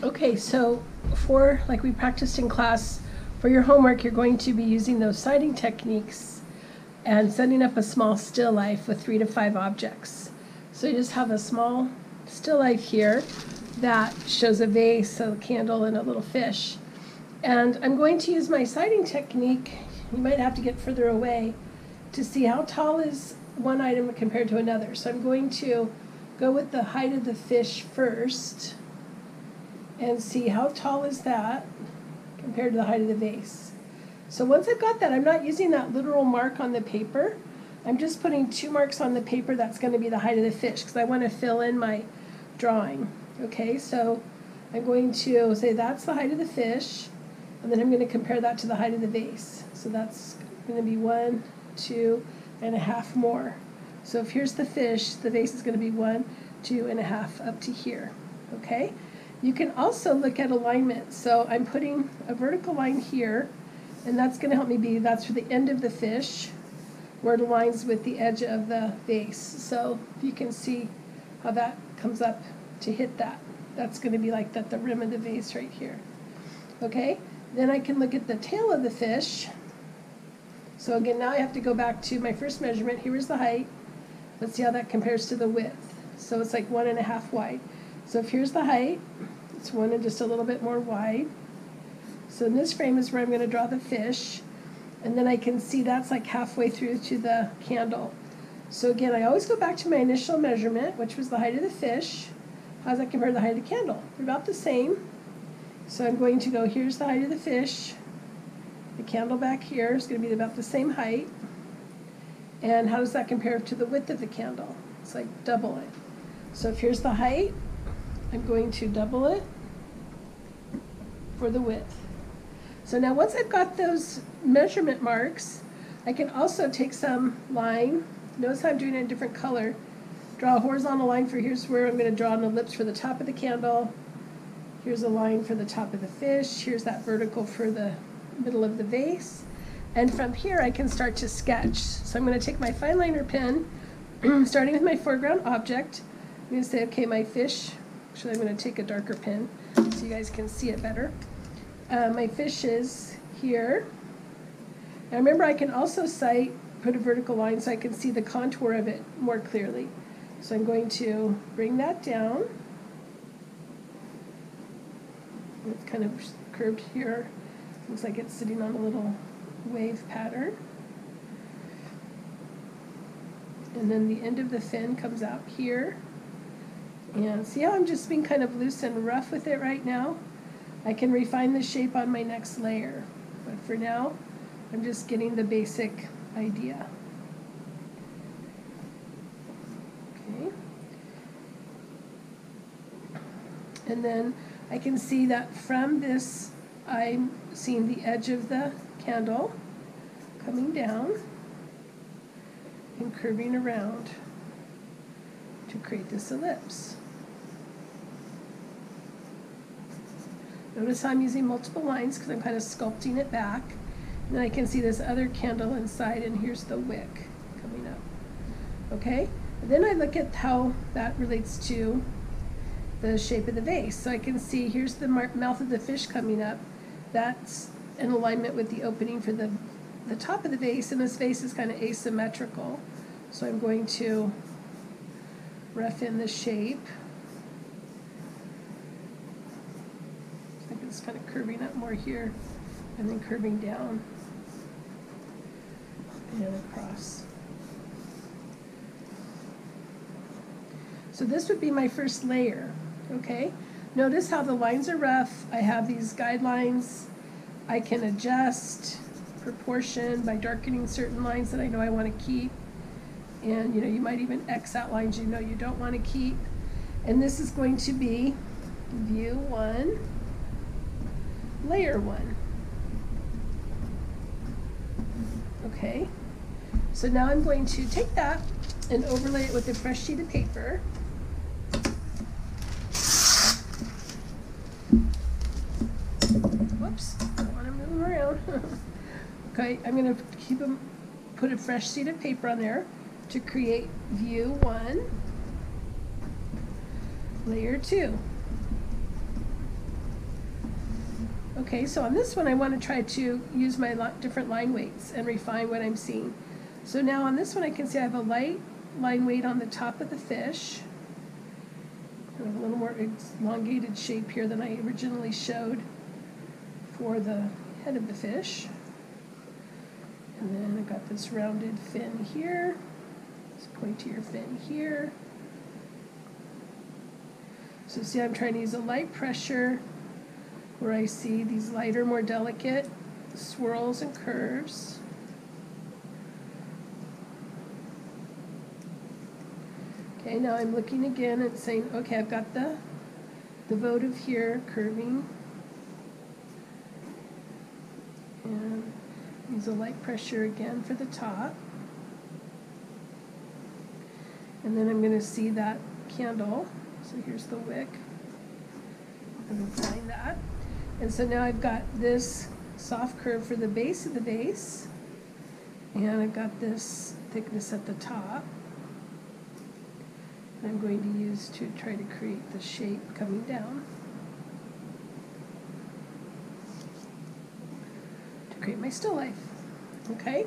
Okay, so like we practiced in class, for your homework, you're going to be using those sighting techniques and setting up a small still life with 3 to 5 objects. So you just have a small still life here that shows a vase, a candle, and a little fish. And I'm going to use my sighting technique. You might have to get further away to see how tall is one item compared to another. So I'm going to go with the height of the fish first and see how tall is that compared to the height of the vase. So once I've got that, I'm not using that literal mark on the paper. I'm just putting 2 marks on the paper that's going to be the height of the fish because I want to fill in my drawing. Okay, so I'm going to say that's the height of the fish, and then I'm going to compare that to the height of the vase. So that's going to be 1, 2.5 more. So if here's the fish, the vase is going to be 1, 2.5 up to here. Okay? You can also look at alignment. So I'm putting a vertical line here, and that's going to help me that's for the end of the fish, where it aligns with the edge of the vase. So you can see how that comes up to hit that. That's going to be like the rim of the vase right here. Okay? Then I can look at the tail of the fish. So again, now I have to go back to my first measurement. Here is the height. Let's see how that compares to the width. So it's like 1.5 wide. So if here's the height, it's 1 and just a little bit more wide. So in this frame is where I'm going to draw the fish. And then I can see that's like halfway through to the candle. So again, I always go back to my initial measurement, which was the height of the fish. How does that compare to the height of the candle? They're about the same. So I'm going to go, here's the height of the fish. The candle back here is going to be about the same height. And how does that compare to the width of the candle? It's like double it. So if here's the height, I'm going to double it for the width. So now once I've got those measurement marks, I can also take some line. Notice how I'm doing it in a different color. Draw a horizontal line for here's where I'm going to draw an ellipse for the top of the candle. Here's a line for the top of the fish. Here's that vertical for the middle of the vase. And from here I can start to sketch. So I'm going to take my fine liner pen, starting with my foreground object. I'm going to say, okay, my fish. Actually, I'm going to take a darker pen so you guys can see it better. My fish is here. Now remember, I can also put a vertical line so I can see the contour of it more clearly. So I'm going to bring that down. It's kind of curved here. Looks like it's sitting on a little wave pattern. And then the end of the fin comes out here. And see how I'm just being kind of loose and rough with it right now? I can refine the shape on my next layer. But for now, I'm just getting the basic idea. Okay. And then I can see that from this, I'm seeing the edge of the candle coming down and curving around to create this ellipse. Notice how I'm using multiple lines because I'm kind of sculpting it back. And then I can see this other candle inside, and here's the wick coming up. Okay? And then I look at how that relates to the shape of the vase. So I can see here's the mouth of the fish coming up. That's in alignment with the opening for the top of the vase, and this vase is kind of asymmetrical. So I'm going to rough in the shape. It's kind of curving up more here and then curving down and across. So this would be my first layer, okay? Notice how the lines are rough. I have these guidelines. I can adjust proportion by darkening certain lines that I know I want to keep. And you might even X out lines you know you don't want to keep. And this is going to be view 1. Layer 1. Okay, so now I'm going to take that and overlay it with a fresh sheet of paper. Whoops, I don't want to move them around. Okay, I'm going to put a fresh sheet of paper on there to create view 1, layer 2. Okay, so on this one I want to try to use my different line weights and refine what I'm seeing. So now on this one I can see I have a light line weight on the top of the fish. I have a little more elongated shape here than I originally showed for the head of the fish. And then I've got this rounded fin here, this pointier fin here. So see, I'm trying to use a light pressure where I see these lighter, more delicate swirls and curves. Okay, now I'm looking again and saying, okay, I've got the votive here curving. And use a light pressure again for the top. And then I'm going to see that candle. So here's the wick. I'm applying that. And so now I've got this soft curve for the base of the vase. And I've got this thickness at the top. I'm going to use to try to create the shape coming down to create my still life. Okay?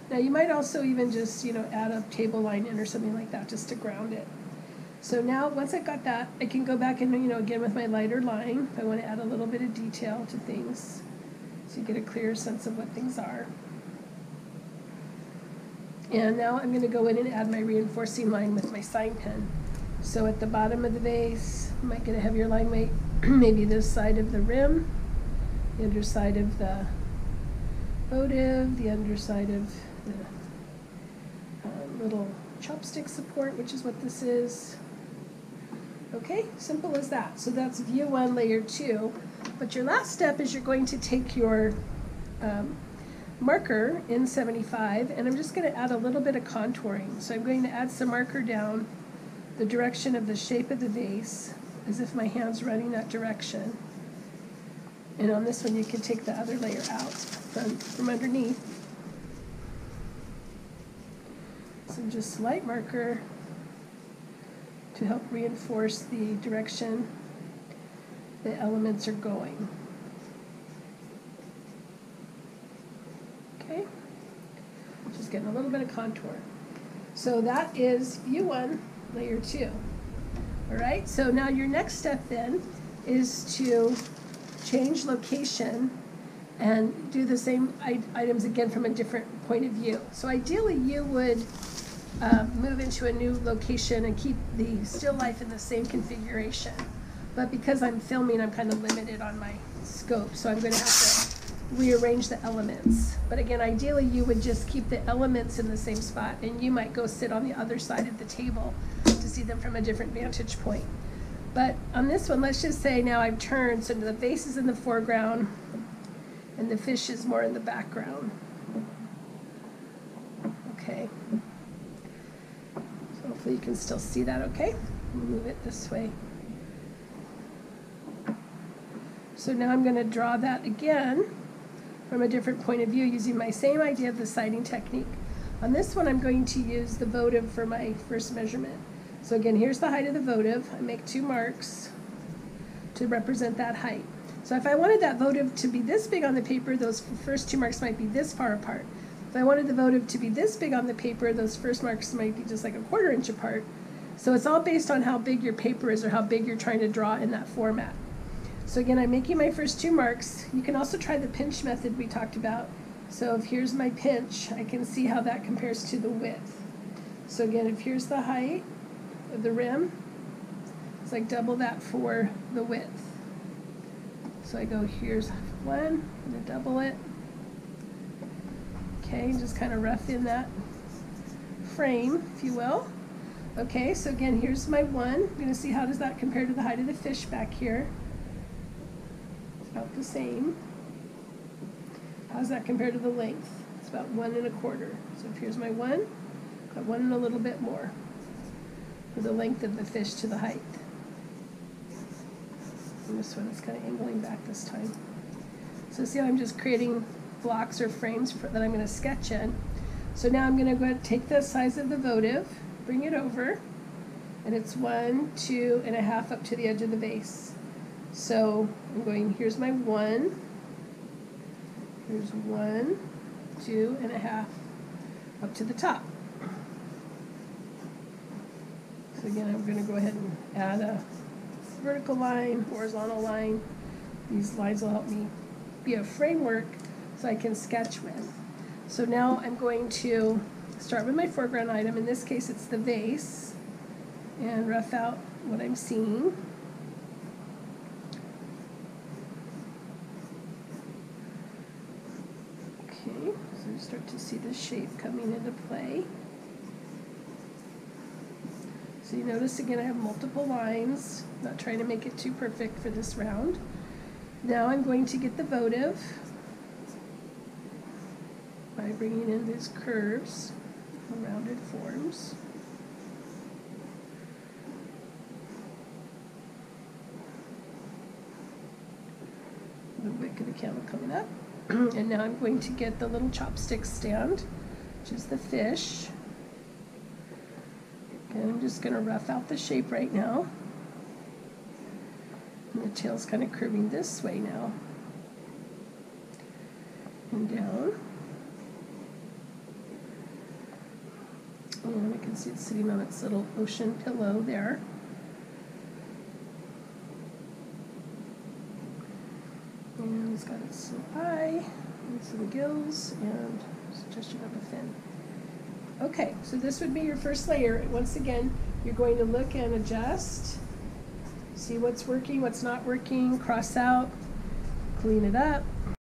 Now you might also even just, add a table line in or something like that just to ground it. So now once I've got that, I can go back and, again with my lighter line, if I want to add a little bit of detail to things so you get a clearer sense of what things are. And now I'm going to go in and add my reinforcing line with my sign pen. So at the bottom of the vase, I might get a heavier line weight, maybe this side of the rim, the underside of the votive, the underside of the little chopstick support, which is what this is. Okay, simple as that. So that's view 1, layer 2. But your last step is you're going to take your marker in 75, and I'm just going to add a little bit of contouring. So I'm going to add some marker down the direction of the shape of the vase, as if my hand's running that direction. And on this one you can take the other layer out from underneath. So just light marker to help reinforce the direction the elements are going. Okay, just getting a little bit of contour. So that is view 1, layer 2. All right, so now your next step then is to change location and do the same items again from a different point of view. So ideally you would move into a new location and keep the still life in the same configuration. But because I'm filming, I'm kind of limited on my scope, so I'm going to have to rearrange the elements. But again, ideally you would just keep the elements in the same spot, and you might go sit on the other side of the table to see them from a different vantage point. But on this one, let's just say now I've turned, so the vase is in the foreground and the fish is more in the background. Okay. So hopefully you can still see that okay. Move it this way. So now I'm going to draw that again from a different point of view using my same idea of the sighting technique. On this one I'm going to use the votive for my first measurement. So again, here's the height of the votive. I make 2 marks to represent that height. So if I wanted that votive to be this big on the paper, those first 2 marks might be this far apart. If I wanted the votive to be this big on the paper, those first marks might be just like a 1/4 inch apart. So it's all based on how big your paper is or how big you're trying to draw in that format. So again, I'm making my first 2 marks. You can also try the pinch method we talked about. So if here's my pinch, I can see how that compares to the width. So again, if here's the height of the rim, it's like double that for the width. So I go, here's 1, I'm going to double it. Okay, just kind of rough in that frame, if you will. Okay, so again, here's my 1. I'm going to see how does that compare to the height of the fish back here. About the same. How does that compare to the length? It's about 1 1/4. So if here's my 1, got 1 and a little bit more for the length of the fish to the height. And this one is kind of angling back this time. So see how I'm just creating blocks or frames that I'm going to sketch in. So now I'm going to go ahead and take the size of the votive, bring it over, and it's 1, 2 1/2 up to the edge of the vase. So I'm going, here's my 1, There's 1, 2.5 up to the top. So again, I'm going to go ahead and add a vertical line, horizontal line. These lines will help me be a framework so I can sketch with. So now I'm going to start with my foreground item. In this case, it's the vase, and rough out what I'm seeing. Okay, so you start to see the shape coming into play. So you notice again I have multiple lines, not trying to make it too perfect for this round. Now I'm going to get the votive by bringing in these curves, rounded forms. The wick of the candle coming up. And now I'm going to get the little chopstick stand, which is the fish. And I'm just going to rough out the shape right now. And the tail's kind of curving this way now. And down. And I can see it sitting on its little ocean pillow there. And it's got its eye, and some gills, and suggestion of a fin. Okay, so this would be your first layer. Once again, you're going to look and adjust, see what's working, what's not working, cross out, clean it up.